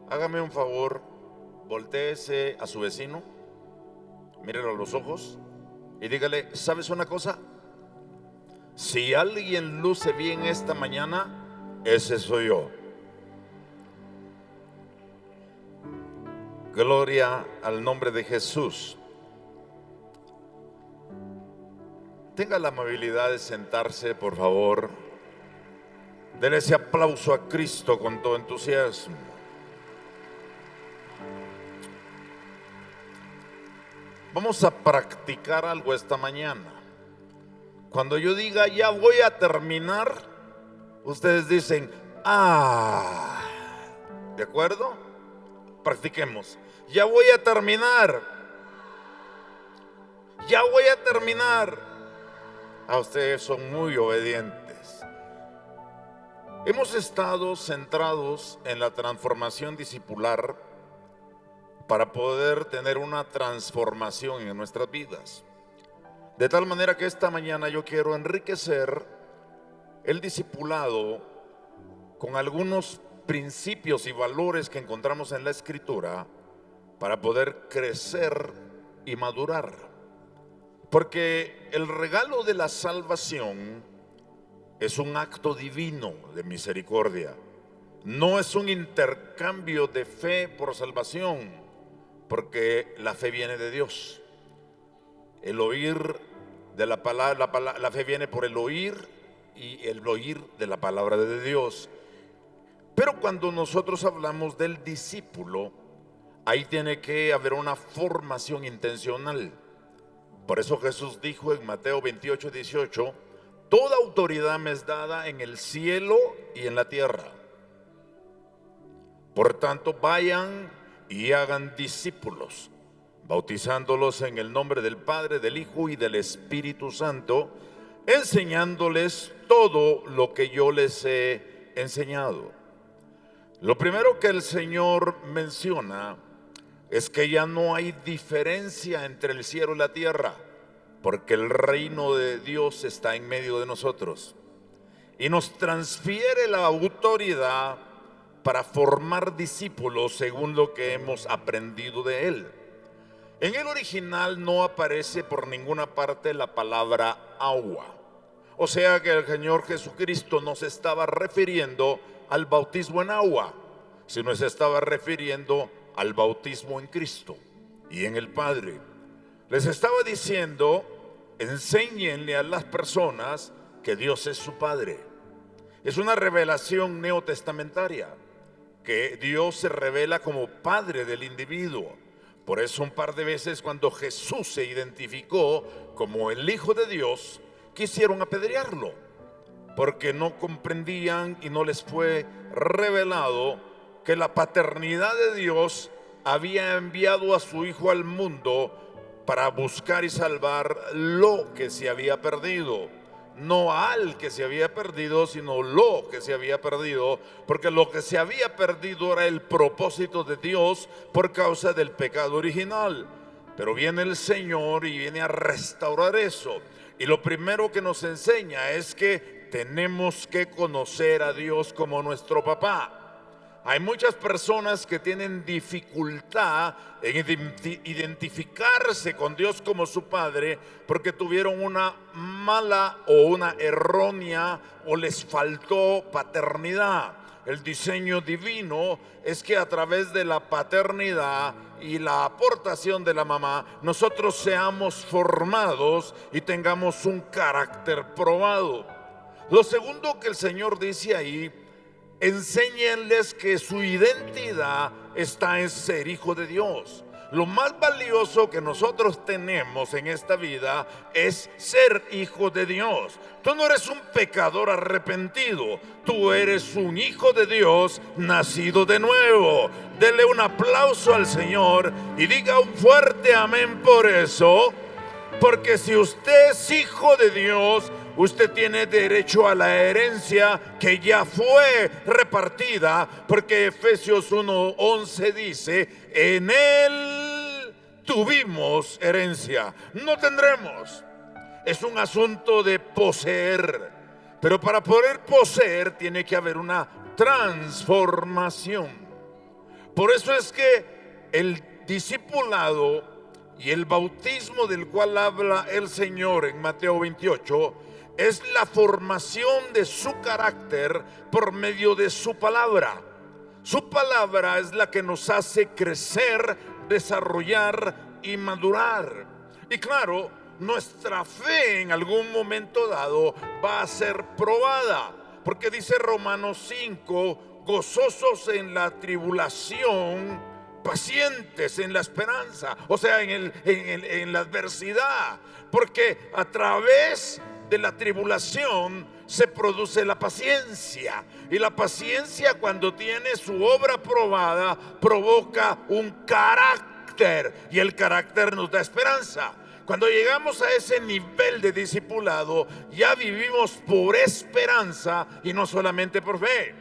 Hágame un favor, voltéese a su vecino, mírelo a los ojos y dígale: ¿sabes una cosa? Si alguien luce bien esta mañana, ese soy yo. Gloria al nombre de Jesús. Tenga la amabilidad de sentarse, por favor. Denle ese aplauso a Cristo con todo entusiasmo. Vamos a practicar algo esta mañana. Cuando yo diga ya voy a terminar, ustedes dicen ah. ¿De acuerdo? Practiquemos. Ya voy a terminar. Ya voy a terminar. Ustedes son muy obedientes. Hemos estado centrados en la transformación discipular para poder tener una transformación en nuestras vidas. De tal manera que esta mañana yo quiero enriquecer el discipulado con algunos principios y valores que encontramos en la Escritura para poder crecer y madurar. Porque el regalo de la salvación es un acto divino de misericordia. No es un intercambio de fe por salvación, porque la fe viene de Dios. El oír de la palabra, la fe viene por el oír y el oír de la palabra de Dios. Pero cuando nosotros hablamos del discípulo, ahí tiene que haber una formación intencional. Por eso Jesús dijo en Mateo 28:18: toda autoridad me es dada en el cielo y en la tierra. Por tanto, vayan y hagan discípulos, bautizándolos en el nombre del Padre, del Hijo y del Espíritu Santo, enseñándoles todo lo que yo les he enseñado. Lo primero que el Señor menciona es que ya no hay diferencia entre el cielo y la tierra, porque el reino de Dios está en medio de nosotros y nos transfiere la autoridad para formar discípulos según lo que hemos aprendido de Él. En el original no aparece por ninguna parte la palabra agua. O sea que el Señor Jesucristo no se estaba refiriendo al bautismo en agua, sino se estaba refiriendo al bautismo en Cristo y en el Padre. Les estaba diciendo: enséñenle a las personas que Dios es su Padre. Es una revelación neotestamentaria, que Dios se revela como Padre del individuo. Por eso un par de veces cuando Jesús se identificó como el Hijo de Dios, quisieron apedrearlo, porque no comprendían y no les fue revelado que la paternidad de Dios había enviado a su Hijo al mundo para buscar y salvar lo que se había perdido. No al que se había perdido, sino lo que se había perdido, porque lo que se había perdido era el propósito de Dios por causa del pecado original. Pero viene el Señor y viene a restaurar eso. Y lo primero que nos enseña es que tenemos que conocer a Dios como nuestro papá. Hay muchas personas que tienen dificultad en identificarse con Dios como su Padre porque tuvieron una mala o una errónea o les faltó paternidad. El diseño divino es que a través de la paternidad y la aportación de la mamá, nosotros seamos formados y tengamos un carácter probado. Lo segundo que el Señor dice ahí: enséñenles que su identidad está en ser hijo de Dios. Lo más valioso que nosotros tenemos en esta vida es ser hijo de Dios. Tú no eres un pecador arrepentido, tú eres un hijo de Dios nacido de nuevo. Dele un aplauso al Señor y diga un fuerte amén por eso, porque si usted es hijo de Dios, usted tiene derecho a la herencia que ya fue repartida, porque Efesios 1:11 dice: en Él tuvimos herencia, no tendremos. Es un asunto de poseer, pero para poder poseer tiene que haber una transformación. Por eso es que el discipulado y el bautismo del cual habla el Señor en Mateo 28 es la formación de su carácter por medio de su palabra. Su palabra es la que nos hace crecer, desarrollar y madurar. Y claro, nuestra fe en algún momento dado va a ser probada, porque dice Romanos 5, gozosos en la tribulación, pacientes en la esperanza, o sea, en la adversidad, porque a través de la tribulación se produce la paciencia, y la paciencia, cuando tiene su obra probada, provoca un carácter, y el carácter nos da esperanza. Cuando llegamos a ese nivel de discipulado, ya vivimos por esperanza y no solamente por fe,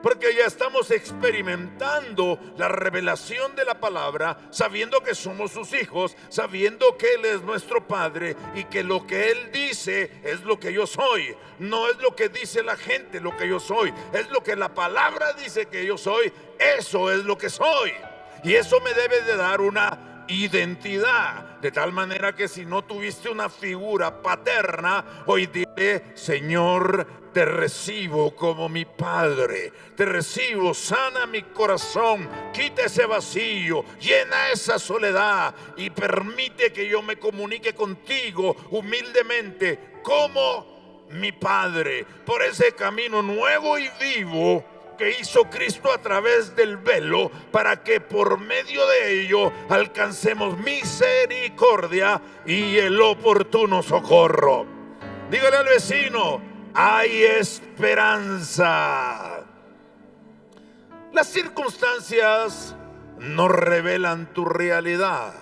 porque ya estamos experimentando la revelación de la palabra, sabiendo que somos sus hijos, sabiendo que Él es nuestro Padre y que lo que Él dice es lo que yo soy. No es lo que dice la gente lo que yo soy, es lo que la palabra dice que yo soy. Eso es lo que soy, y eso me debe de dar una identidad, de tal manera que si no tuviste una figura paterna, hoy dile: Señor, te recibo como mi Padre, te recibo, sana mi corazón, quita ese vacío, llena esa soledad y permite que yo me comunique contigo humildemente como mi Padre, por ese camino nuevo y vivo que hizo Cristo a través del velo, para que por medio de ello alcancemos misericordia y el oportuno socorro. Dígale al vecino: hay esperanza. Las circunstancias no revelan tu realidad.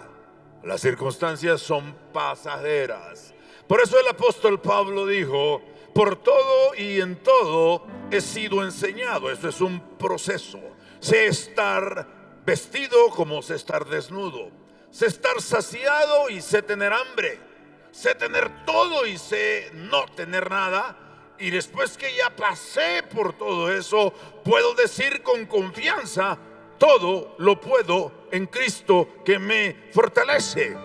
Las circunstancias son pasajeras. Por eso el apóstol Pablo dijo: por todo y en todo he sido enseñado. Esto es un proceso. Sé estar vestido como sé estar desnudo. Sé estar saciado y sé tener hambre. Sé tener todo y sé no tener nada. Y después que ya pasé por todo eso, puedo decir con confianza: todo lo puedo en Cristo que me fortalece.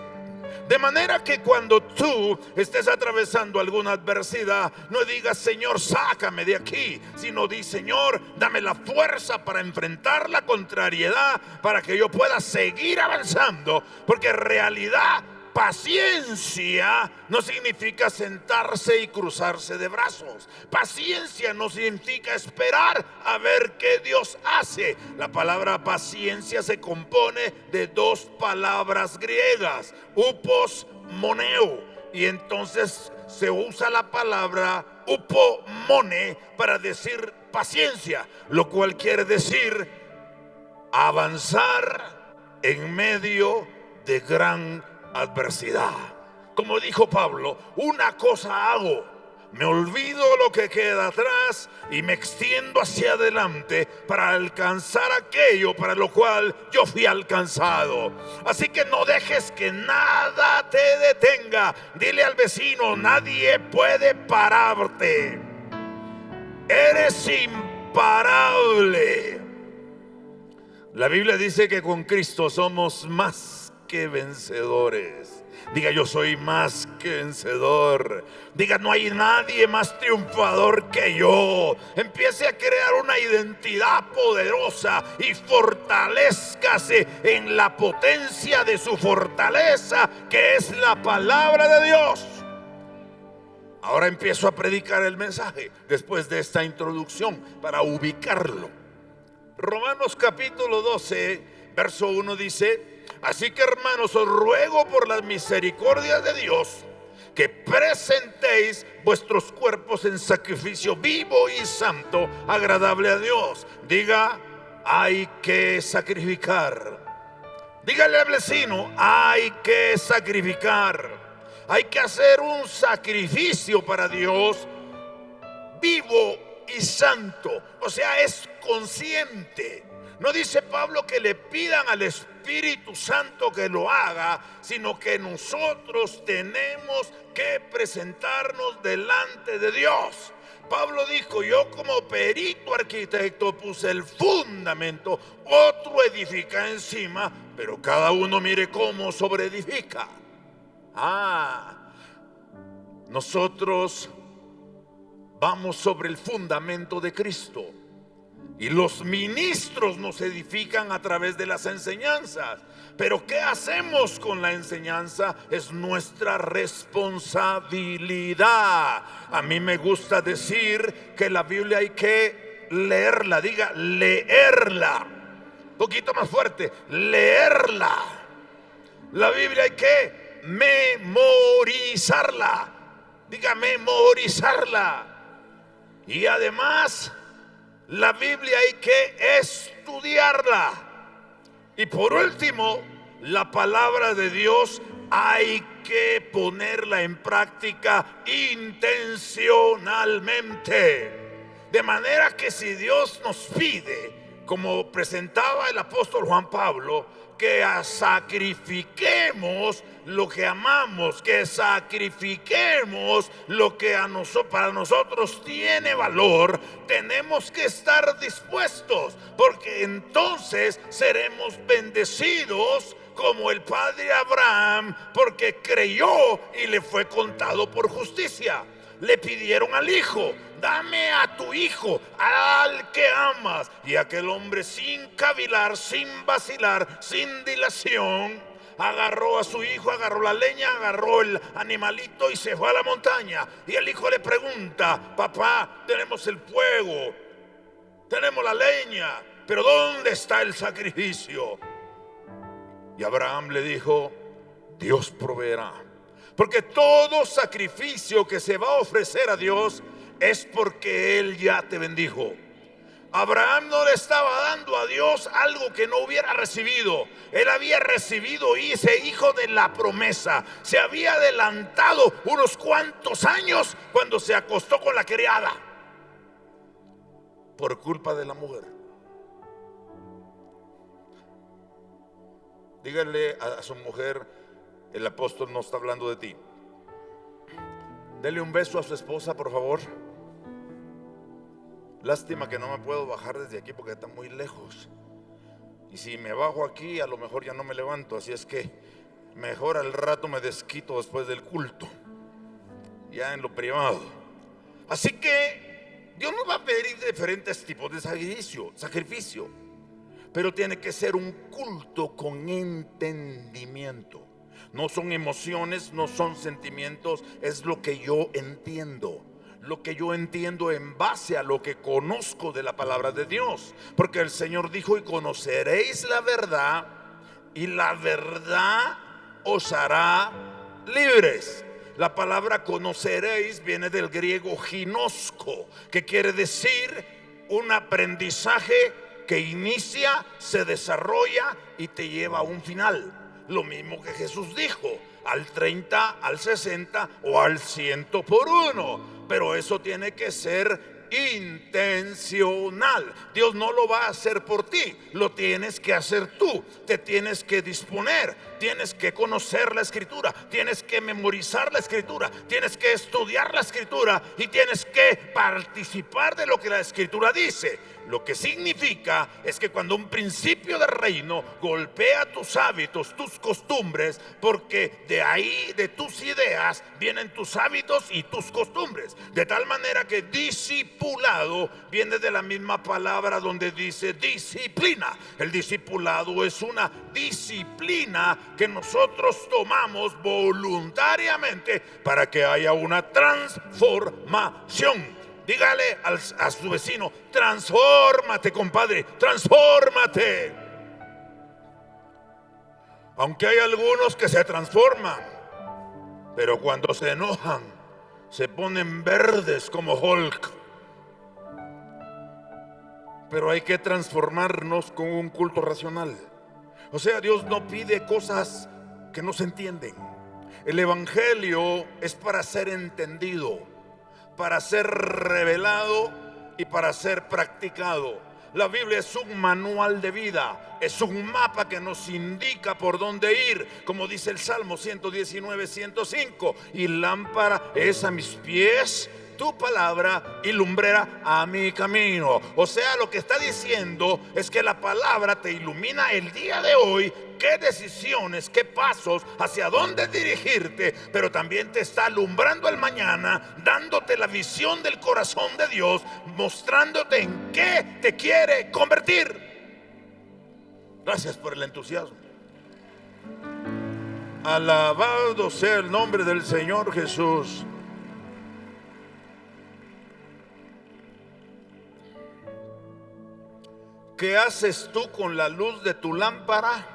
De manera que cuando tú estés atravesando alguna adversidad, no digas: Señor, sácame de aquí, sino di: Señor, dame la fuerza para enfrentar la contrariedad, para que yo pueda seguir avanzando. Porque en realidad, paciencia no significa sentarse y cruzarse de brazos. Paciencia no significa esperar a ver qué Dios hace. La palabra paciencia se compone de dos palabras griegas: upos, moneo. Y entonces se usa la palabra upomone para decir paciencia, lo cual quiere decir avanzar en medio de gran adversidad. Como dijo Pablo: una cosa hago, me olvido lo que queda atrás y me extiendo hacia adelante para alcanzar aquello para lo cual yo fui alcanzado. Así que no dejes que nada te detenga. Dile al vecino: nadie puede pararte. Eres imparable. La Biblia dice que con Cristo somos más que vencedores. Diga: yo soy más que vencedor. Diga: no hay nadie más triunfador que yo. Empiece a crear una identidad poderosa y fortalézcase en la potencia de su fortaleza, que es la palabra de Dios. Ahora empiezo a predicar el mensaje después de esta introducción para ubicarlo. Romanos capítulo 12, verso 1 dice: así que, hermanos, os ruego por las misericordias de Dios que presentéis vuestros cuerpos en sacrificio vivo y santo, agradable a Dios. Diga: hay que sacrificar. Dígale al vecino: hay que sacrificar. Hay que hacer un sacrificio para Dios vivo y santo. O sea, es consciente. No dice Pablo que le pidan al Espíritu Santo que lo haga, sino que nosotros tenemos que presentarnos delante de Dios. Pablo dijo: yo como perito arquitecto puse el fundamento, otro edifica encima, pero cada uno mire cómo sobreedifica. Nosotros vamos sobre el fundamento de Cristo. Y los ministros nos edifican a través de las enseñanzas. Pero ¿qué hacemos con la enseñanza? Es nuestra responsabilidad. A mí me gusta decir que la Biblia hay que leerla. Diga, leerla. Un poquito más fuerte, leerla. La Biblia hay que memorizarla. Diga, memorizarla. Y además, la Biblia hay que estudiarla. Y por último, la palabra de Dios hay que ponerla en práctica intencionalmente. De manera que si Dios nos pide, como presentaba el apóstol Juan Pablo, que sacrifiquemos lo que amamos, que sacrifiquemos lo que para nosotros tiene valor, tenemos que estar dispuestos, porque entonces seremos bendecidos como el padre Abraham, porque creyó y le fue contado por justicia. Le pidieron al hijo: dame a tu hijo, al que amas. Y aquel hombre, sin cavilar, sin vacilar, sin dilación, agarró a su hijo, agarró la leña, agarró el animalito y se fue a la montaña. Y el hijo le pregunta: papá, tenemos el fuego, tenemos la leña, pero ¿dónde está el sacrificio? Y Abraham le dijo: Dios proveerá. Porque todo sacrificio que se va a ofrecer a Dios es porque Él ya te bendijo. Abraham no le estaba dando a Dios algo que no hubiera recibido. Él había recibido ese hijo de la promesa. Se había adelantado unos cuantos años cuando se acostó con la criada por culpa de la mujer. Dígale a su mujer: el apóstol no está hablando de ti. Dele un beso a su esposa, por favor. Lástima que no me puedo bajar desde aquí porque está muy lejos. Y si me bajo aquí, a lo mejor ya no me levanto. Así es que mejor al rato me desquito después del culto, ya en lo privado. Así que Dios nos va a pedir diferentes tipos de sacrificio, pero tiene que ser un culto con entendimiento. No son emociones, no son sentimientos, es lo que yo entiendo. Lo que yo entiendo en base a lo que conozco de la palabra de Dios. Porque el Señor dijo: y conoceréis la verdad, y la verdad os hará libres. La palabra conoceréis viene del griego ginosco, que quiere decir un aprendizaje que inicia, se desarrolla y te lleva a un final. Lo mismo que Jesús dijo: al 30, al 60 o al 100 por uno. Pero eso tiene que ser intencional. Dios no lo va a hacer por ti, lo tienes que hacer tú. Te tienes que disponer, tienes que conocer la escritura, tienes que memorizar la escritura, tienes que estudiar la escritura y tienes que participar de lo que la escritura dice. Lo que significa es que cuando un principio de reino golpea tus hábitos, tus costumbres, porque de ahí, de tus ideas, vienen tus hábitos y tus costumbres. De tal manera que discipulado viene de la misma palabra donde dice disciplina. El discipulado es una disciplina que nosotros tomamos voluntariamente para que haya una transformación. Dígale a su vecino: transfórmate, compadre, transfórmate. Aunque hay algunos que se transforman, pero cuando se enojan se ponen verdes como Hulk. Pero hay que transformarnos con un culto racional. O sea, Dios no pide cosas que no se entienden. El evangelio es para ser entendido, para ser revelado y para ser practicado. La Biblia es un manual de vida, es un mapa que nos indica por dónde ir, como dice el Salmo 119, 105. Y lámpara es a mis pies tu palabra y lumbrera a mi camino. O sea, lo que está diciendo es que la palabra te ilumina el día de hoy, qué decisiones, qué pasos, hacia dónde dirigirte, pero también te está alumbrando el mañana, dándote la visión del corazón de Dios, mostrándote en qué te quiere convertir. Gracias por el entusiasmo. Alabado sea el nombre del Señor Jesús. ¿Qué haces tú con la luz de tu lámpara?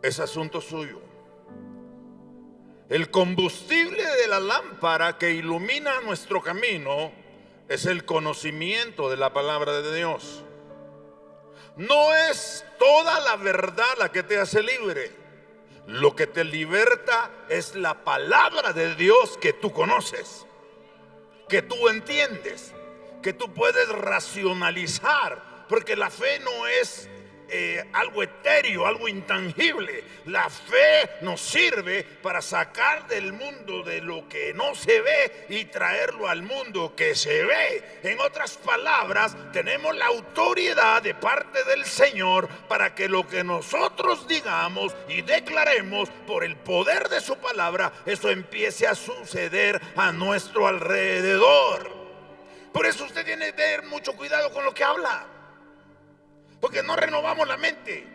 Es asunto suyo. El combustible de la lámpara que ilumina nuestro camino es el conocimiento de la palabra de Dios. No es toda la verdad la que te hace libre. Lo que te liberta es la palabra de Dios que tú conoces, que tú entiendes, que tú puedes racionalizar, porque la fe no es algo etéreo, algo intangible. La fe nos sirve para sacar del mundo de lo que no se ve y traerlo al mundo que se ve. En otras palabras, tenemos la autoridad de parte del Señor para que lo que nosotros digamos y declaremos por el poder de su palabra, eso empiece a suceder a nuestro alrededor. Por eso usted tiene que tener mucho cuidado con lo que habla, porque no renovamos la mente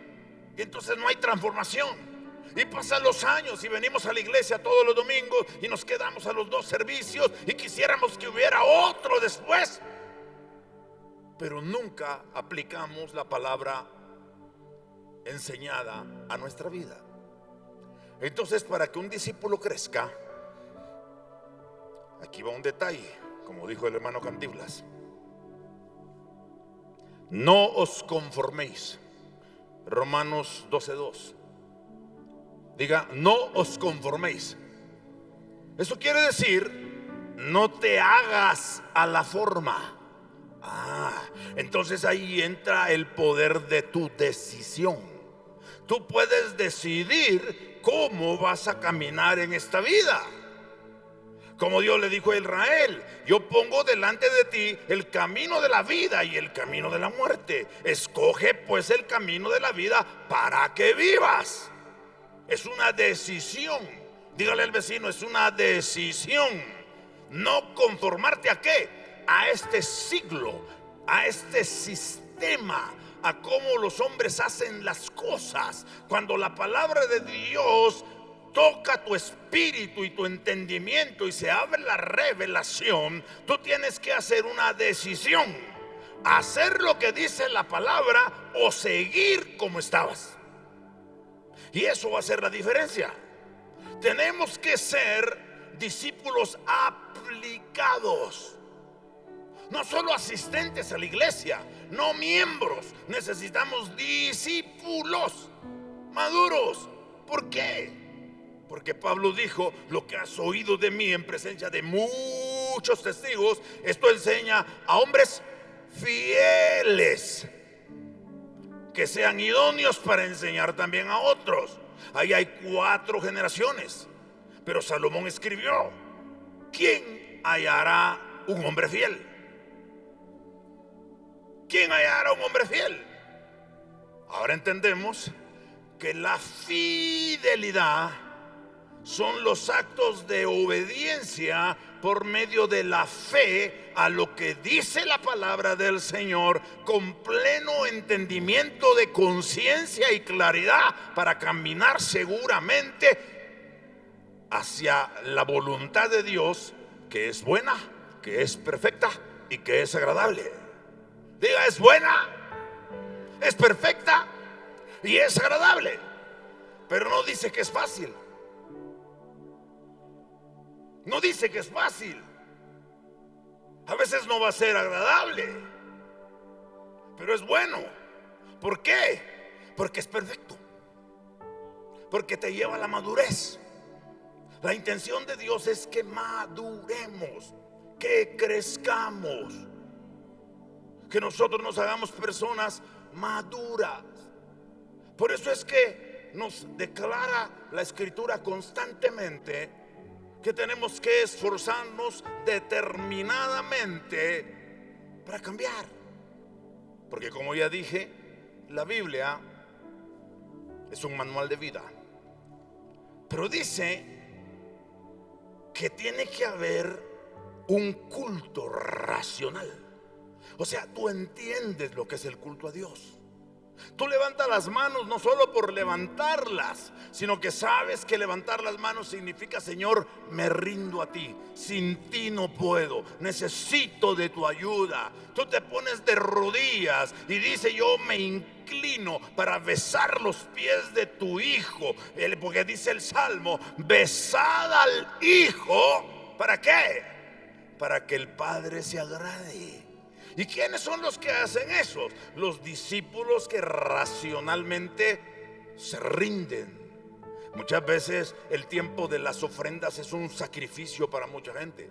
y entonces no hay transformación. Y pasan los años y venimos a la iglesia todos los domingos y nos quedamos a los 2 servicios y quisiéramos que hubiera otro después, pero nunca aplicamos la palabra enseñada a nuestra vida. Entonces, para que un discípulo crezca, aquí va un detalle, como dijo el hermano Cantinflas: no os conforméis. Romanos 12:2. Diga, no os conforméis. Eso quiere decir, no te hagas a la forma. Entonces ahí entra el poder de tu decisión. Tú puedes decidir cómo vas a caminar en esta vida. Como Dios le dijo a Israel: yo pongo delante de ti el camino de la vida y el camino de la muerte. Escoge pues el camino de la vida para que vivas. Es una decisión. Dígale al vecino, es una decisión. No conformarte ¿a qué? A este siglo, a este sistema, a cómo los hombres hacen las cosas. Cuando la palabra de Dios toca tu espíritu y tu entendimiento y se abre la revelación, tú tienes que hacer una decisión: hacer lo que dice la palabra o seguir como estabas. Y eso va a ser la diferencia. Tenemos que ser discípulos aplicados, no solo asistentes a la iglesia, no miembros. Necesitamos discípulos maduros. ¿Por qué? Porque Pablo dijo: lo que has oído de mí en presencia de muchos testigos, esto enseña a hombres fieles, que sean idóneos para enseñar también a otros. Ahí hay 4 generaciones. Pero Salomón escribió: ¿quién hallará un hombre fiel? ¿Quién hallará un hombre fiel? Ahora entendemos que la fidelidad son los actos de obediencia por medio de la fe a lo que dice la palabra del Señor, con pleno entendimiento de conciencia y claridad para caminar seguramente hacia la voluntad de Dios, que es buena, que es perfecta y que es agradable. Diga, es buena, es perfecta y es agradable. Pero no dice que es fácil. No dice que es fácil. A veces no va a ser agradable, pero es bueno. ¿Por qué? Porque es perfecto, porque te lleva a la madurez. La intención de Dios es que maduremos, que crezcamos, que nosotros nos hagamos personas maduras. Por eso es que nos declara la Escritura constantemente que tenemos que esforzarnos determinadamente para cambiar. Porque como ya dije, la Biblia es un manual de vida. Pero dice que tiene que haber un culto racional. O sea, tú entiendes lo que es el culto a Dios. Tú levantas las manos no solo por levantarlas, sino que sabes que levantar las manos significa: Señor, me rindo a ti, sin ti no puedo, necesito de tu ayuda. Tú te pones de rodillas y dice: yo me inclino para besar los pies de tu hijo, porque dice el Salmo: besad al hijo. ¿Para qué? Para que el Padre se agrade. ¿Y quiénes son los que hacen eso? Los discípulos que racionalmente se rinden. Muchas veces el tiempo de las ofrendas es un sacrificio para mucha gente.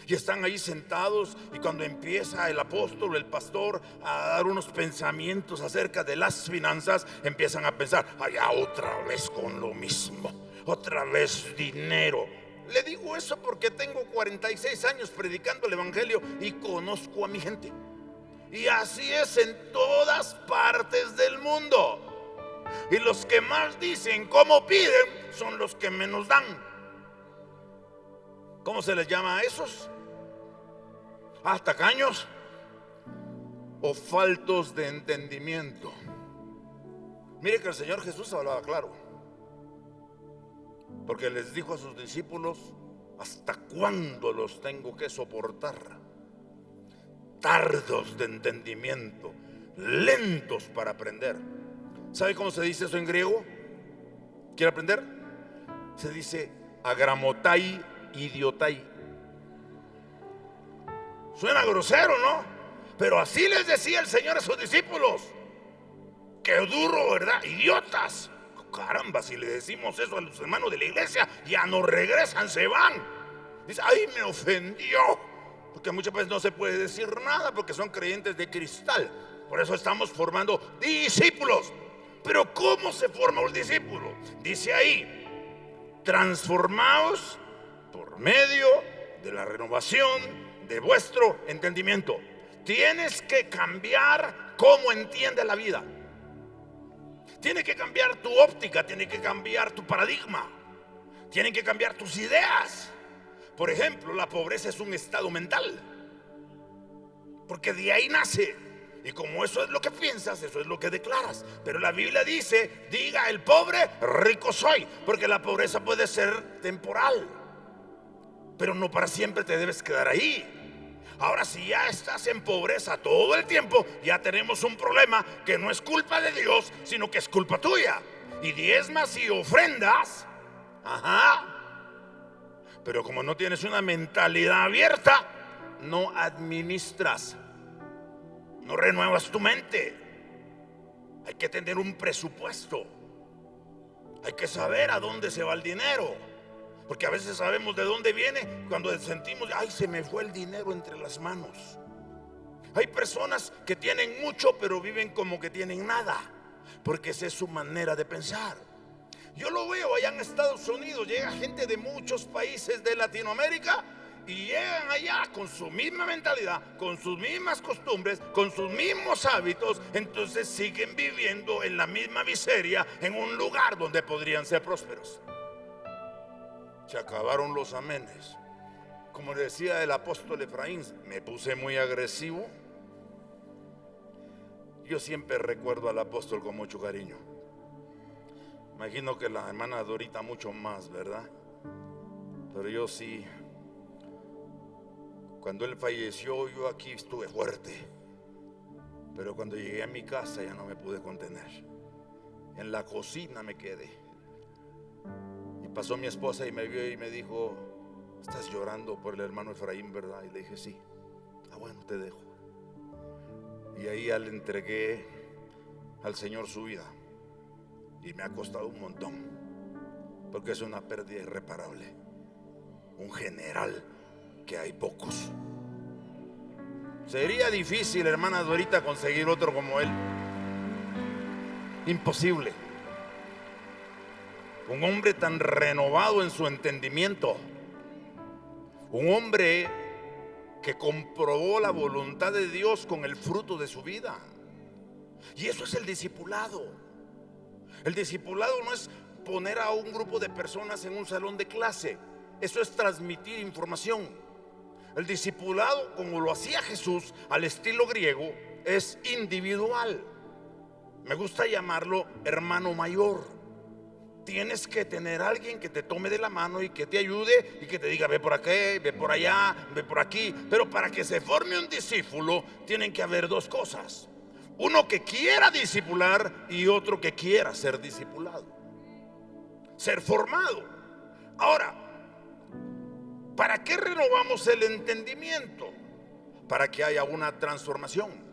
Y están ahí sentados, y cuando empieza el apóstol, el pastor, a dar unos pensamientos acerca de las finanzas, empiezan a pensar: allá otra vez con lo mismo, otra vez dinero. Le digo eso porque tengo 46 años predicando el evangelio y conozco a mi gente. Y así es en todas partes del mundo. Y los que más dicen cómo piden son los que menos dan. ¿Cómo se les llama a esos? ¿Tacaños o faltos de entendimiento? Mire que el Señor Jesús hablaba claro, porque les dijo a sus discípulos: ¿hasta cuándo los tengo que soportar? Tardos de entendimiento, lentos para aprender. ¿Sabe cómo se dice eso en griego? ¿Quiere aprender? Se dice agramotai idiotai. Suena grosero, ¿no? Pero así les decía el Señor a sus discípulos. Qué duro, ¿verdad? Idiotas. Caramba, si le decimos eso a los hermanos de la iglesia, ya no regresan, se van. Dice: ay, me ofendió. Porque muchas veces no se puede decir nada, porque son creyentes de cristal. Por eso estamos formando discípulos. Pero ¿cómo se forma un discípulo? Dice ahí: transformaos por medio de la renovación de vuestro entendimiento. Tienes que cambiar cómo entiendes la vida. Tiene que cambiar tu óptica, tiene que cambiar tu paradigma, tienen que cambiar tus ideas. Por ejemplo, la pobreza es un estado mental, porque de ahí nace. Y como eso es lo que piensas, eso es lo que declaras. Pero la Biblia dice: diga el pobre, rico soy. Porque la pobreza puede ser temporal, pero no para siempre te debes quedar ahí. Ahora, si ya estás en pobreza todo el tiempo, ya tenemos un problema que no es culpa de Dios, sino que es culpa tuya. Y diezmas y ofrendas, pero como no tienes una mentalidad abierta, no administras, no renuevas tu mente. Hay que tener un presupuesto, hay que saber a dónde se va el dinero. Porque a veces sabemos de dónde viene cuando sentimos: ay, se me fue el dinero entre las manos. Hay personas que tienen mucho pero viven como que tienen nada, porque esa es su manera de pensar. Yo lo veo allá en Estados Unidos, llega gente de muchos países de Latinoamérica y llegan allá con su misma mentalidad, con sus mismas costumbres, con sus mismos hábitos. Entonces siguen viviendo en la misma miseria, en un lugar donde podrían ser prósperos. Se acabaron los amenes. Como decía el apóstol Efraín: me puse muy agresivo. Yo siempre recuerdo al apóstol con mucho cariño. Imagino que la hermana Dorita mucho más, ¿verdad? Pero yo sí. Cuando él falleció, yo aquí estuve fuerte. Pero cuando llegué a mi casa ya no me pude contener. En la cocina me quedé. Pasó mi esposa y me vio y me dijo: estás llorando por el hermano Efraín, ¿verdad? Y le dije: sí. Bueno, te dejo. Y ahí ya le entregué al Señor su vida. Y me ha costado un montón, porque es una pérdida irreparable. Un general que hay pocos. Sería difícil, hermana Dorita, conseguir otro como él. Imposible. un hombre tan renovado en su entendimiento, un hombre que comprobó la voluntad de Dios con el fruto de su vida. Y eso es el discipulado. El discipulado no es poner a un grupo de personas en un salón de clase, eso es transmitir información. El discipulado, como lo hacía Jesús al estilo griego, es individual. Me gusta llamarlo hermano mayor. Tienes que tener a alguien que te tome de la mano y que te ayude y que te diga: ve por aquí, ve por allá, ve por aquí. Pero para que se forme un discípulo tienen que haber dos cosas: uno que quiera discipular y otro que quiera ser discipulado, ser formado. Ahora, ¿para qué renovamos el entendimiento? Para que haya una transformación.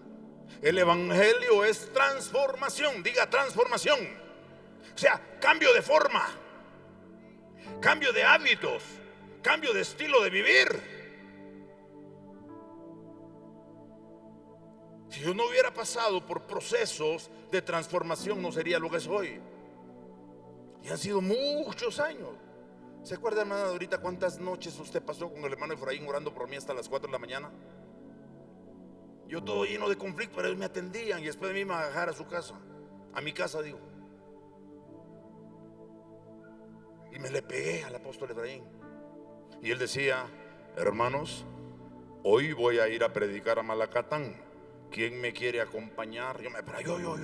El evangelio es transformación, diga transformación. O sea, cambio de forma, cambio de hábitos, cambio de estilo de vivir. Si yo no hubiera pasado por procesos de transformación, no sería lo que soy. Y han sido muchos años. ¿Se acuerda, hermana Dorita, cuántas noches usted pasó con el hermano Efraín orando por mí hasta las 4 de la mañana? Yo todo lleno de conflicto, pero ellos me atendían y después de mí me iba a dejar a su casa, a mi casa digo. Y me le pegué al apóstol Efraín. Y él decía: hermanos, hoy voy a ir a predicar a Malacatán. ¿Quién me quiere acompañar? Yo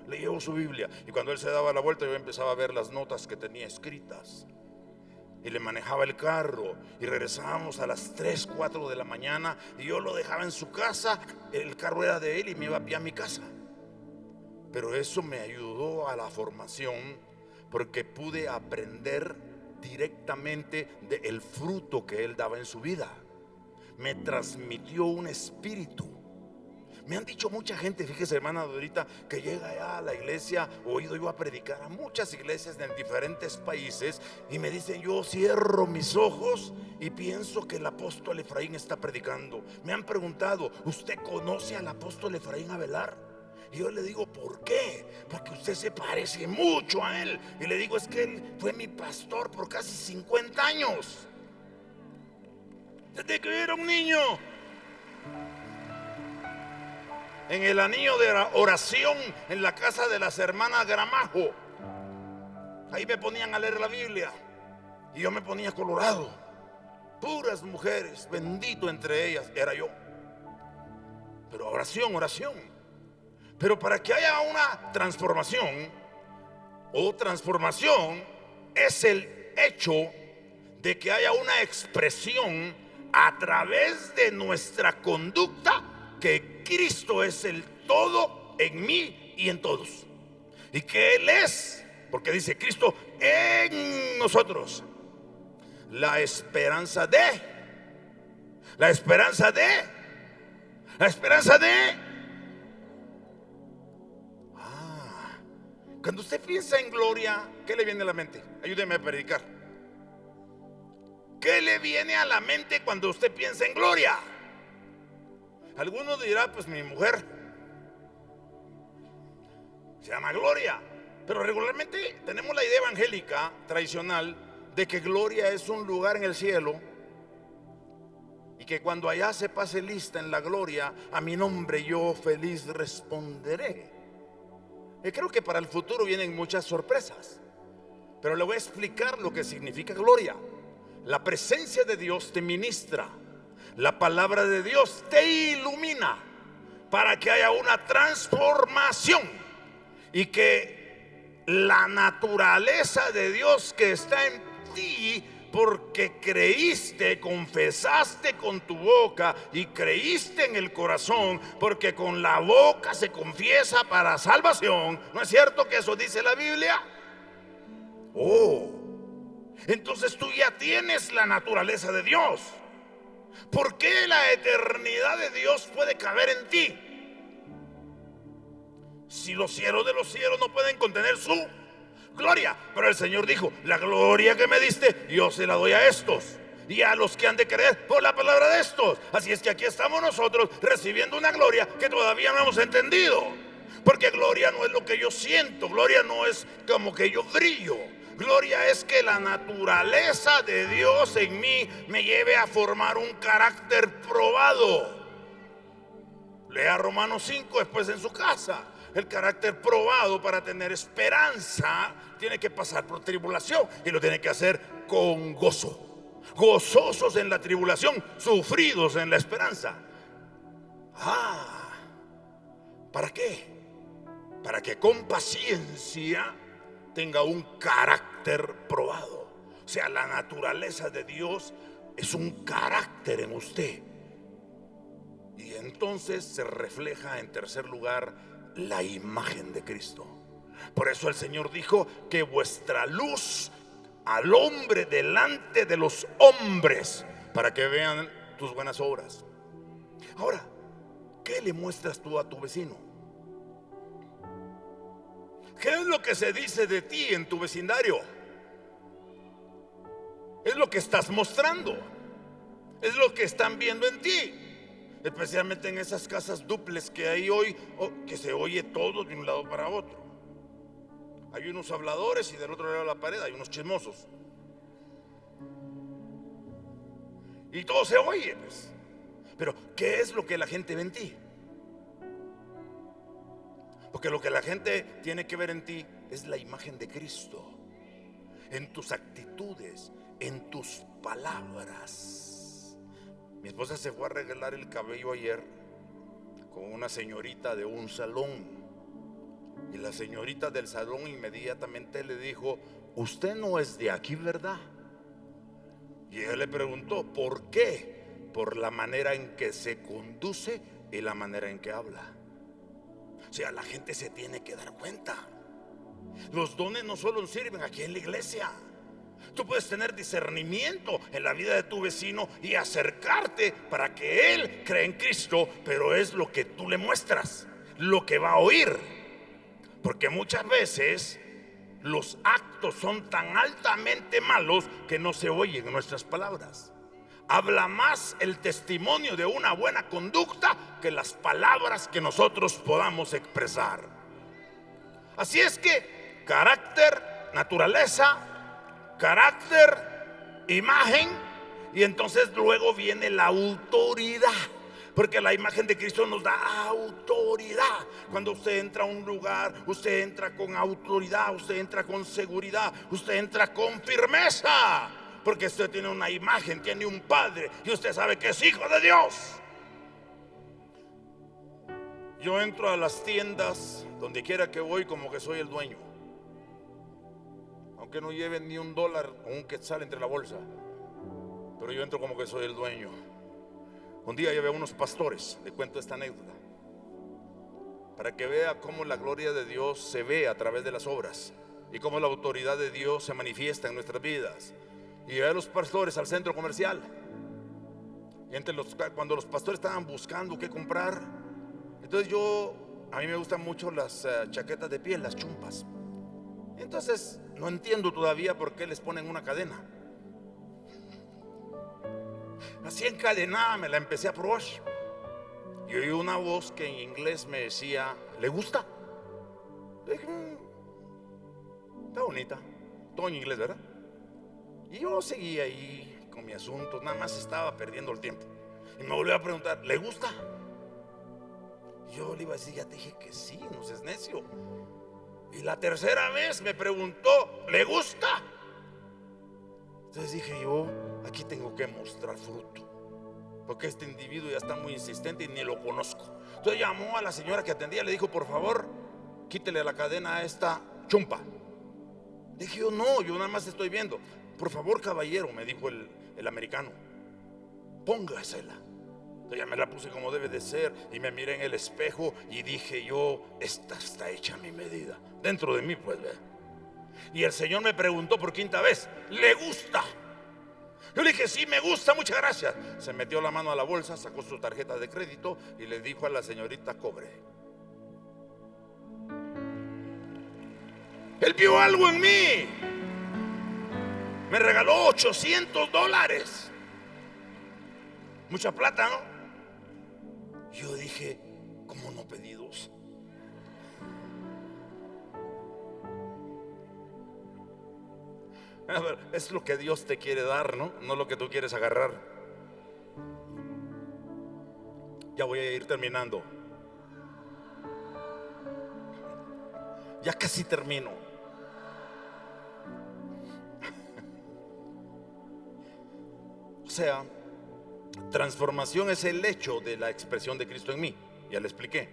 le llevo su Biblia. Y cuando él se daba la vuelta, yo empezaba a ver las notas que tenía escritas. Y le manejaba el carro. Y regresábamos a las 3, 4 de la mañana. Y yo lo dejaba en su casa. El carro era de él y me iba a pie a mi casa. Pero eso me ayudó a la formación, porque pude aprender directamente del fruto que él daba en su vida. Me transmitió un espíritu. Me han dicho mucha gente, fíjese, hermana Dorita, que llega allá a la iglesia, he oído yo a predicar a muchas iglesias en diferentes países, y me dicen: yo cierro mis ojos y pienso que el apóstol Efraín está predicando. Me han preguntado: ¿usted conoce al apóstol Efraín Avelar? Y yo le digo: ¿por qué? Porque usted se parece mucho a él. Y le digo: es que él fue mi pastor por casi 50 años, desde que yo era un niño. En el anillo de oración en la casa de las hermanas Gramajo, ahí me ponían a leer la Biblia y yo me ponía colorado. Puras mujeres, bendito entre ellas era yo. Pero oración, oración. Pero para que haya una transformación, o transformación es el hecho de que haya una expresión a través de nuestra conducta, que Cristo es el todo en mí y en todos, y que Él es, porque dice Cristo en nosotros, la esperanza de, la esperanza de, la esperanza de. Cuando usted piensa en gloria, ¿qué le viene a la mente? Ayúdeme a predicar. ¿Qué le viene a la mente cuando usted piensa en gloria? Algunos dirán: pues mi mujer se llama Gloria. Pero regularmente tenemos la idea evangélica tradicional de que gloria es un lugar en el cielo, y que cuando allá se pase lista en la gloria, a mi nombre yo feliz responderé. Y creo que para el futuro vienen muchas sorpresas, pero le voy a explicar lo que significa gloria. La presencia de Dios te ministra, la palabra de Dios te ilumina para que haya una transformación, y que la naturaleza de Dios que está en ti, porque creíste, confesaste con tu boca y creíste en el corazón, porque con la boca se confiesa para salvación. ¿No es cierto que eso dice la Biblia? Entonces tú ya tienes la naturaleza de Dios. ¿Por qué la eternidad de Dios puede caber en ti? Si los cielos de los cielos no pueden contener su gloria. Pero el Señor dijo: la gloria que me diste, yo se la doy a estos, y a los que han de creer por la palabra de estos. Así es que aquí estamos nosotros recibiendo una gloria que todavía no hemos entendido. Porque gloria no es lo que yo siento, gloria no es como que yo brillo. Gloria es que la naturaleza de Dios en mí me lleve a formar un carácter probado. Lea Romanos 5 después en su casa. El carácter probado para tener esperanza tiene que pasar por tribulación, y lo tiene que hacer con gozo. Gozosos en la tribulación, sufridos en la esperanza. ¿Para qué? Para que con paciencia tenga un carácter probado. O sea, la naturaleza de Dios es un carácter en usted. Y entonces se refleja en tercer lugar la imagen de Cristo. Por eso el Señor dijo que vuestra luz alumbre delante de los hombres, para que vean tus buenas obras. Ahora, ¿qué le muestras tú a tu vecino? ¿Qué es lo que se dice de ti en tu vecindario? Es lo que estás mostrando, es lo que están viendo en ti. Especialmente en esas casas duples que hay hoy, que se oye todo de un lado para otro. Hay unos habladores y del otro lado de la pared hay unos chismosos. Y todo se oye, pues. Pero ¿qué es lo que la gente ve en ti? Porque lo que la gente tiene que ver en ti es la imagen de Cristo, en tus actitudes, en tus palabras. Mi esposa se fue a arreglar el cabello ayer con una señorita de un salón, y la señorita del salón inmediatamente le dijo: usted no es de aquí, ¿verdad? Y ella le preguntó: ¿por qué? Por la manera en que se conduce y la manera en que habla. O sea, la gente se tiene que dar cuenta. Los dones no solo sirven aquí en la iglesia. Tú puedes tener discernimiento en la vida de tu vecino y acercarte para que él crea en Cristo, pero es lo que tú le muestras, lo que va a oír. Porque muchas veces los actos son tan altamente malos que no se oyen nuestras palabras. Habla más el testimonio de una buena conducta que las palabras que nosotros podamos expresar. Así es que carácter, naturaleza, carácter, imagen, y entonces luego viene la autoridad. Porque la imagen de Cristo nos da autoridad. Cuando usted entra a un lugar, usted entra con autoridad, usted entra con seguridad, usted entra con firmeza. Porque usted tiene una imagen, tiene un padre, y usted sabe que es hijo de Dios. Yo entro a las tiendas, donde quiera que voy, como que soy el dueño. Aunque no lleven ni $1 o un quetzal entre la bolsa, pero yo entro como que soy el dueño. Un día llevé a unos pastores, le cuento esta anécdota, para que vea cómo la gloria de Dios se ve a través de las obras y cómo la autoridad de Dios se manifiesta en nuestras vidas. Y llevé a los pastores al centro comercial, y cuando los pastores estaban buscando qué comprar, entonces a mí me gustan mucho las chaquetas de piel, las chumpas. Entonces no entiendo todavía por qué les ponen una cadena. Así encadenada me la empecé a probar, y oí una voz que en inglés me decía: ¿le gusta? Le dije: está bonita. Todo en inglés, ¿verdad? Y yo seguí ahí con mi asunto, nada más estaba perdiendo el tiempo. Y me volvió a preguntar: ¿le gusta? Yo le iba a decir: ya te dije que sí, no seas necio. Y la tercera vez me preguntó: ¿le gusta? Entonces dije yo: aquí tengo que mostrar fruto, porque este individuo ya está muy insistente y ni lo conozco. Entonces llamó a la señora que atendía, le dijo: por favor, quítele la cadena a esta chumpa. Dije yo: no, yo nada más estoy viendo. Por favor, caballero, me dijo el americano, póngasela. Entonces ya me la puse como debe de ser, y me miré en el espejo y dije yo: esta está hecha a mi medida. Dentro de mí, pues, ve. Y el Señor me preguntó por quinta vez: ¿le gusta? Yo le dije: sí, me gusta, muchas gracias. Se metió la mano a la bolsa, sacó su tarjeta de crédito y le dijo a la señorita: cobre. Él vio algo en mí. Me regaló $800. Mucha plata, ¿no? Yo dije: ¿cómo no pedí dos? A ver, es lo que Dios te quiere dar, ¿no? No lo que tú quieres agarrar. Ya voy a ir terminando. Ya casi termino. O sea, transformación es el hecho de la expresión de Cristo en mí. Ya le expliqué.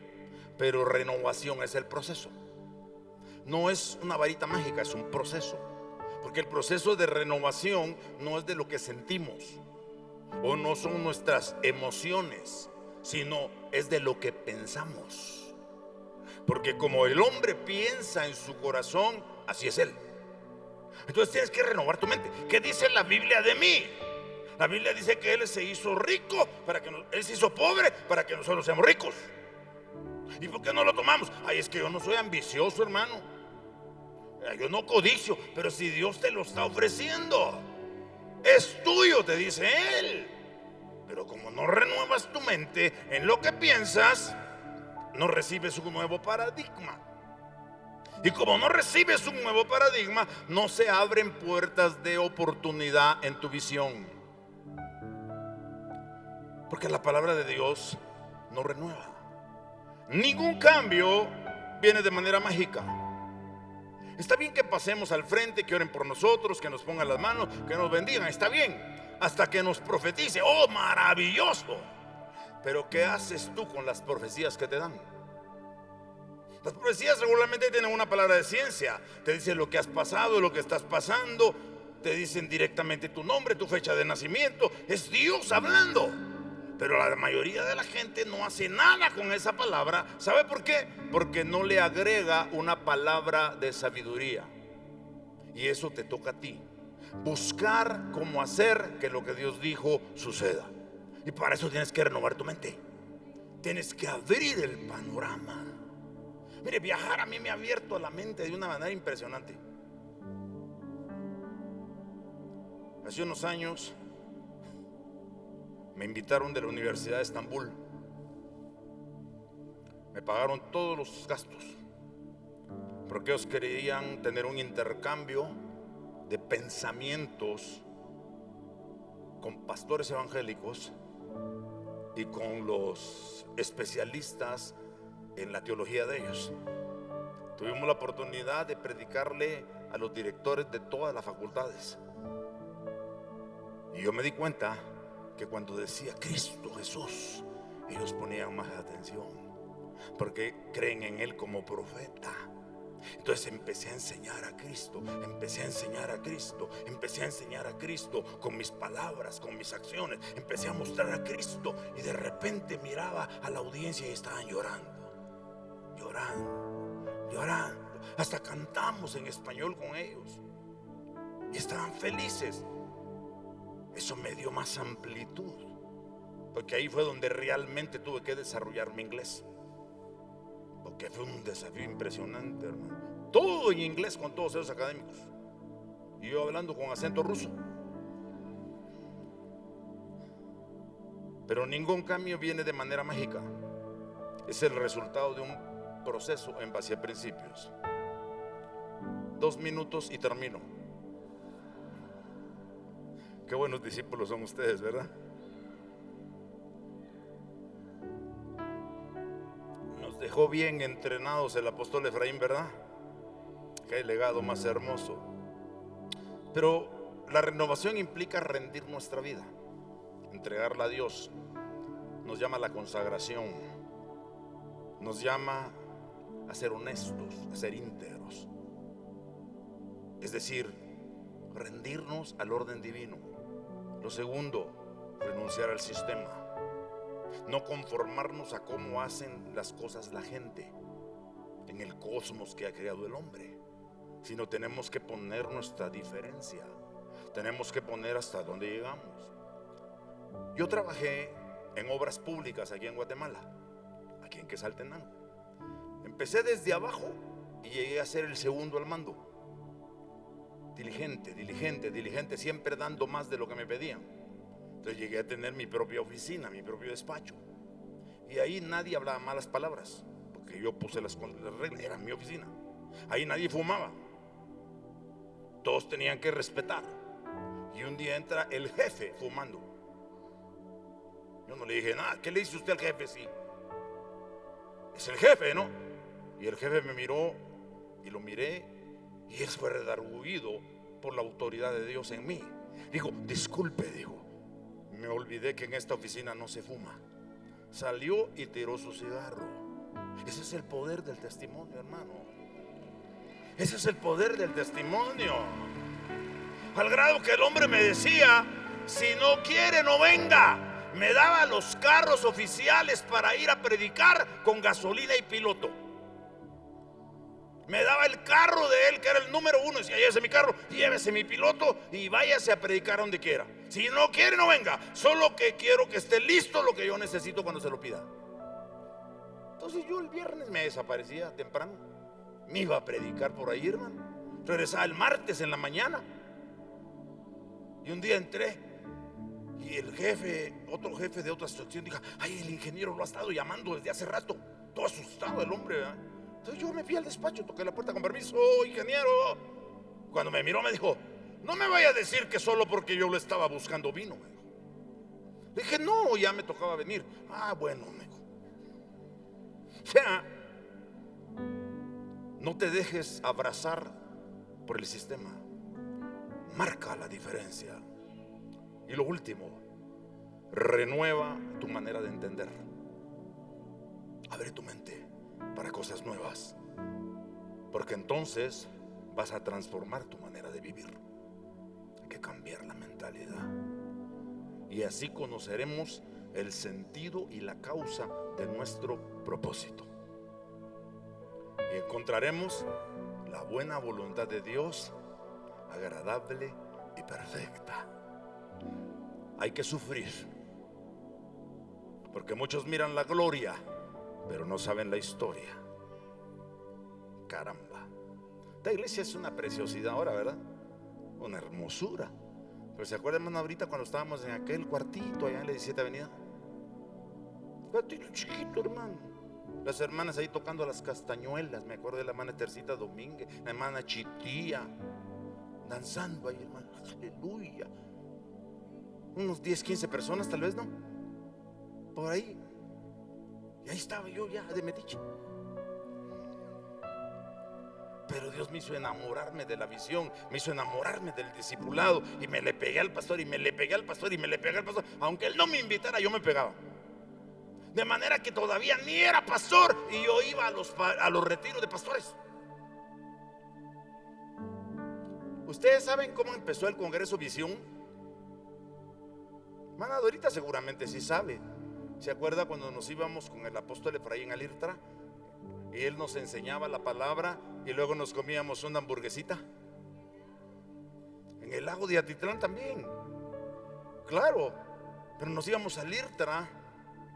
Pero renovación es el proceso. No es una varita mágica, es un proceso. Porque el proceso de renovación no es de lo que sentimos o no son nuestras emociones, sino es de lo que pensamos. Porque como el hombre piensa en su corazón, así es él. Entonces tienes que renovar tu mente. ¿Qué dice la Biblia de mí? La Biblia dice que Él se hizo rico para que Él se hizo pobre para que nosotros seamos ricos. ¿Y por qué no lo tomamos? Ay, es que yo no soy ambicioso, hermano. Yo no codicio, pero si Dios te lo está ofreciendo, es tuyo, te dice Él. Pero como no renuevas tu mente en lo que piensas, no recibes un nuevo paradigma. Y como no recibes un nuevo paradigma, no se abren puertas de oportunidad en tu visión. Porque la palabra de Dios no renueva. Ningún cambio viene de manera mágica. Está bien que pasemos al frente, que oren por nosotros, que nos pongan las manos, que nos bendigan. Está bien, hasta que nos profetice. ¡Oh, maravilloso! Pero ¿qué haces tú con las profecías que te dan? Las profecías regularmente tienen una palabra de ciencia. Te dicen lo que has pasado, lo que estás pasando. Te dicen directamente tu nombre, tu fecha de nacimiento. Es Dios hablando. Pero la mayoría de la gente no hace nada con esa palabra. ¿Sabe por qué? Porque no le agrega una palabra de sabiduría. Y eso te toca a ti. Buscar cómo hacer que lo que Dios dijo suceda. Y para eso tienes que renovar tu mente. Tienes que abrir el panorama. Mire, viajar a mí me ha abierto la mente de una manera impresionante. Hace unos años me invitaron de la Universidad de Estambul. Me pagaron todos los gastos, porque ellos querían tener un intercambio de pensamientos con pastores evangélicos y con los especialistas en la teología de ellos. Tuvimos la oportunidad de predicarle a los directores de todas las facultades. Y yo me di cuenta que cuando decía Cristo Jesús, ellos ponían más atención, porque creen en Él como profeta. Entonces empecé a enseñar a Cristo, empecé a enseñar a Cristo, empecé a enseñar a Cristo con mis palabras, con mis acciones. Empecé a mostrar a Cristo y de repente miraba a la audiencia y estaban llorando, llorando, llorando. Hasta cantamos en español con ellos y estaban felices. Eso me dio más amplitud, porque ahí fue donde realmente tuve que desarrollar mi inglés, porque fue un desafío impresionante, hermano. Todo en inglés con todos esos académicos y yo hablando con acento ruso. Pero ningún cambio viene de manera mágica. Es el resultado de un proceso en base a principios. 2 minutos y termino. Qué buenos discípulos son ustedes, ¿verdad? Nos dejó bien entrenados el apóstol Efraín, ¿verdad? Qué legado más hermoso. Pero la renovación implica rendir nuestra vida, entregarla a Dios. Nos llama a la consagración, nos llama a ser honestos, a ser íntegros. Es decir, rendirnos al orden divino. Lo segundo, renunciar al sistema. No conformarnos a cómo hacen las cosas la gente en el cosmos que ha creado el hombre, sino tenemos que poner nuestra diferencia. Tenemos que poner hasta dónde llegamos. Yo trabajé en obras públicas aquí en Guatemala, aquí en Quetzaltenango. Empecé desde abajo y llegué a ser el segundo al mando. Diligente, diligente, diligente, siempre dando más de lo que me pedían. Entonces llegué a tener mi propia oficina, mi propio despacho. Y ahí nadie hablaba malas palabras, porque yo puse las reglas, era mi oficina. Ahí nadie fumaba. todos tenían que respetar. Y un día entra el jefe fumando. Yo no le dije nada. ¿Qué le dice usted al jefe? Sí, es el jefe, ¿no? Y el jefe me miró y lo miré, y él fue redarguido por la autoridad de Dios en mí. Dijo, disculpe, dijo, me olvidé que en esta oficina no se fuma. Salió y tiró su cigarro. Ese es el poder del testimonio, hermano. Ese es el poder del testimonio. Al grado que el hombre me decía, si no quiere, no venga. Me daba los carros oficiales para ir a predicar con gasolina y piloto. Me daba el carro de él, que era el número 1. Decía, llévese mi carro, llévese mi piloto y váyase a predicar donde quiera. Si no quiere, no venga. Solo que quiero que esté listo lo que yo necesito cuando se lo pida. Entonces yo el viernes me desaparecía temprano. Me iba a predicar por ahí, hermano. Regresaba el martes en la mañana. Y un día entré y el jefe, otro jefe de otra sección, dijo, ay, el ingeniero lo ha estado llamando desde hace rato. Todo asustado el hombre, ¿verdad? Entonces yo me fui al despacho, toqué la puerta con permiso, ingeniero. Cuando me miró me dijo, no me vaya a decir que solo porque yo lo estaba buscando vino. Le dije, no, ya me tocaba venir. Ah, bueno, me dijo. O sea, no te dejes abrazar por el sistema. Marca la diferencia. Y lo último, renueva tu manera de entender. Abre tu mente para cosas nuevas, porque entonces vas a transformar tu manera de vivir. Hay que cambiar la mentalidad, y así conoceremos el sentido y la causa de nuestro propósito, y encontraremos la buena voluntad de Dios, agradable y perfecta. Hay que sufrir, porque muchos miran la gloria pero no saben la historia. Caramba, esta iglesia es una preciosidad ahora, ¿verdad? Una hermosura. Pero ¿se acuerdan, hermano, ahorita cuando estábamos en aquel cuartito allá en la 17 Avenida? Cuartito chiquito, hermano. Las hermanas ahí tocando las castañuelas. Me acuerdo de la hermana Tercita Domínguez, la hermana Chitía, danzando ahí, hermano. Aleluya. Unos 10, 15 personas tal vez, ¿no? Por ahí. Y ahí estaba yo ya de metiche. Pero Dios me hizo enamorarme de la visión, me hizo enamorarme del discipulado. Y me le pegué al pastor, y me le pegué al pastor, y me le pegué al pastor. Aunque él no me invitara, yo me pegaba. De manera que todavía ni era pastor, y yo iba a los retiros de pastores. ¿Ustedes saben cómo empezó el Congreso Visión? Hermana Dorita seguramente sí sabe. ¿Se acuerda cuando nos íbamos con el apóstol Efraín Alirtra? Y él nos enseñaba la palabra y luego nos comíamos una hamburguesita. En el lago de Atitlán también. Claro, pero nos íbamos a Alirtra,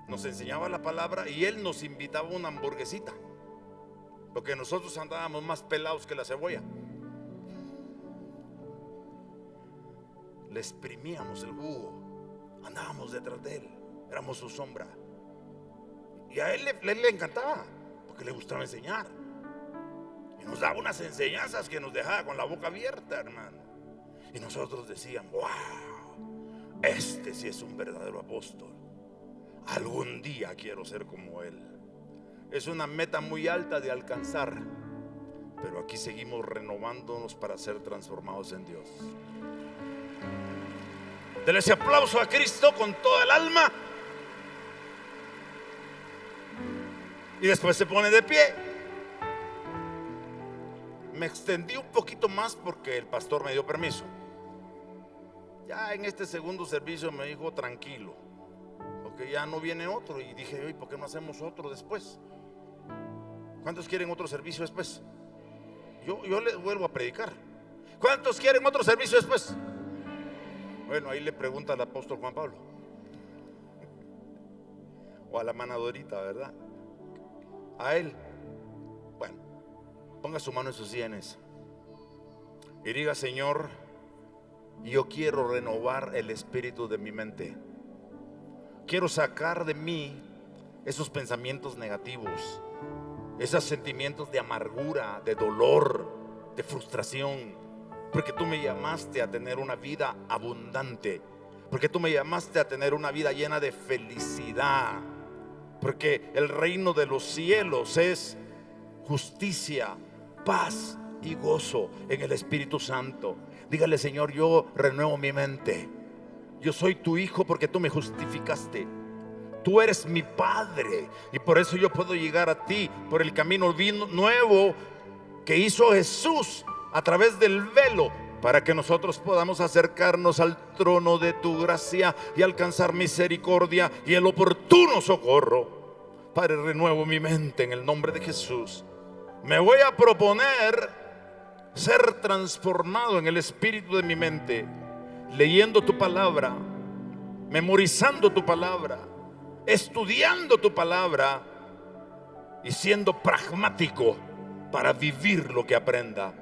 nos enseñaba la palabra y él nos invitaba una hamburguesita, porque nosotros andábamos más pelados que la cebolla. Le exprimíamos el jugo, andábamos detrás de él. Éramos su sombra. Y a él le encantaba, porque le gustaba enseñar. Y nos daba unas enseñanzas que nos dejaba con la boca abierta, hermano. Y nosotros decíamos, wow, este sí es un verdadero apóstol. Algún día quiero ser como él. Es una meta muy alta de alcanzar, pero aquí seguimos renovándonos para ser transformados en Dios. Denle ese aplauso a Cristo con toda el alma. Y después se pone de pie. Me extendí un poquito más porque el pastor me dio permiso. Ya en este segundo servicio me dijo tranquilo, porque ya no viene otro. Y dije, oye, ¿por qué no hacemos otro después? ¿Cuántos quieren otro servicio después? Yo les vuelvo a predicar. ¿Cuántos quieren otro servicio después? Bueno, ahí le pregunta al apóstol Juan Pablo o a la hermana Dorita, ¿verdad? A él. Bueno, ponga su mano en sus sienes y diga, Señor, yo quiero renovar el espíritu de mi mente. Quiero sacar de mí esos pensamientos negativos, esos sentimientos de amargura, de dolor, de frustración. porque tú me llamaste a tener una vida abundante, porque tú me llamaste a tener una vida llena de felicidad, porque el reino de los cielos es justicia, paz y gozo en el Espíritu Santo. Dígale: Señor, yo renuevo mi mente. Yo soy tu hijo porque tú me justificaste. Tú eres mi Padre y por eso yo puedo llegar a ti por el camino nuevo que hizo Jesús a través del velo, para que nosotros podamos acercarnos al trono de tu gracia y alcanzar misericordia y el oportuno socorro. Padre, renuevo mi mente en el nombre de Jesús. Me voy a proponer ser transformado en el espíritu de mi mente, leyendo tu palabra, memorizando tu palabra, estudiando tu palabra y siendo pragmático para vivir lo que aprenda.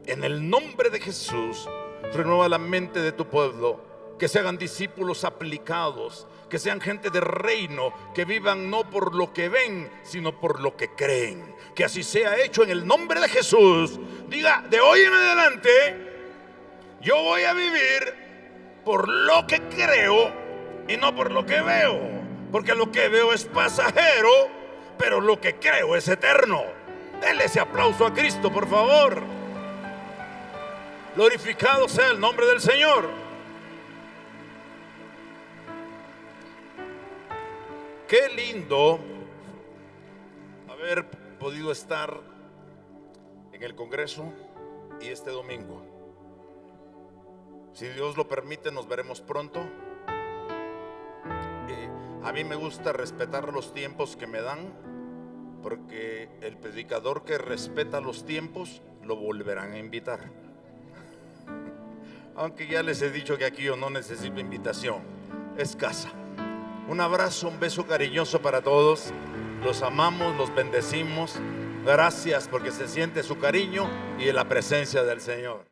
En el nombre de Jesús, renueva la mente de tu pueblo, que se hagan discípulos aplicados, que sean gente de reino, que vivan no por lo que ven, sino por lo que creen. Que así sea hecho en el nombre de Jesús. Diga: de hoy en adelante yo voy a vivir por lo que creo y no por lo que veo, porque lo que veo es pasajero, pero lo que creo es eterno. Denle ese aplauso a Cristo, por favor. Glorificado sea el nombre del Señor. Qué lindo haber podido estar en el Congreso y este domingo. Si Dios lo permite, nos veremos pronto. A mí me gusta respetar los tiempos que me dan, porque el predicador que respeta los tiempos lo volverán a invitar. Aunque ya les he dicho que aquí yo no necesito invitación, es casa. Un abrazo, un beso cariñoso para todos. Los amamos, los bendecimos. Gracias porque se siente su cariño y la presencia del Señor.